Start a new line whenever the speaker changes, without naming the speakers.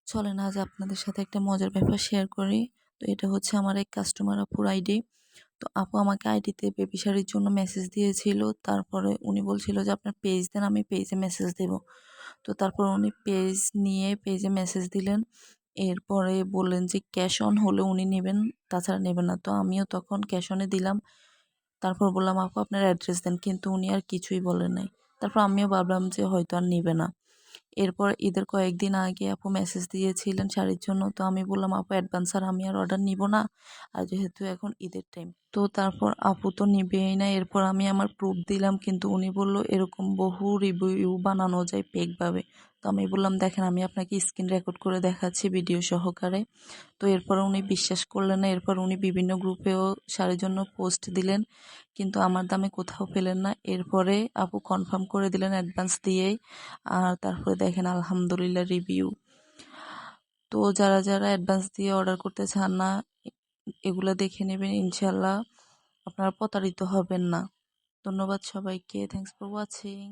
চলেন আজ আপনাদের সাথে একটা মজার ব্যাপার শেয়ার করি। তো এটা হচ্ছে আমার এক কাস্টমার আপুর আইডি। তো আপু আমাকে আইডিতে বেবি শাড়ির জন্য মেসেজ দিয়েছিল। তারপরে উনি বলছিল যে আপনার পেজ দেন, আমি পেজে মেসেজ দেব। তো তারপর উনি পেজ নিয়ে পেজে মেসেজ দিলেন। এরপরে বললেন যে ক্যাশ অন হলে উনি নেবেন, তাছাড়া নেবেন না। তো আমিও তখন ক্যাশ অনে দিলাম। তারপর বললাম আপু আপনার অ্যাড্রেস দেন, কিন্তু উনি আর কিছুই বলেন নাই। তারপর আমিও ভাবলাম যে হয়তো আর নেবে না। এরপর ঈদের কয়েকদিন আগে আপু মেসেজ দিয়েছিলেন শাড়ির জন্য। তো আমি বললাম আপু অ্যাডভান্স আর আমি আর অর্ডার নিব না, আর যেহেতু এখন ঈদের টাইম। তো তারপর আপু তো নিবেই না। এরপর আমি আমার প্রুফ দিলাম, কিন্তু উনি বলল এরকম বহু রিভিউ বানানো যায় পেকভাবে। তো আমি বললাম দেখেন আমি আপনাকে স্ক্রিন রেকর্ড করে দেখাচ্ছি ভিডিও সহকারে। তো এরপর উনি বিশ্বাস করলেন না। এরপর উনি বিভিন্ন গ্রুপেও শাড়ির জন্য পোস্ট দিলেন, কিন্তু আমার দামে কোথাও পেলেন না। এরপরে আপু কনফার্ম করে দিলেন অ্যাডভান্স দিয়েই। আর তারপরে দেখেন আলহামদুলিল্লাহ রিভিউ। তো যারা যারা অ্যাডভান্স দিয়ে অর্ডার করতে চান না, এগুলো দেখে নেবেন, ইনশাল্লাহ আপনারা প্রতারিত হবেন না। ধন্যবাদ সবাইকে। Thanks for watching.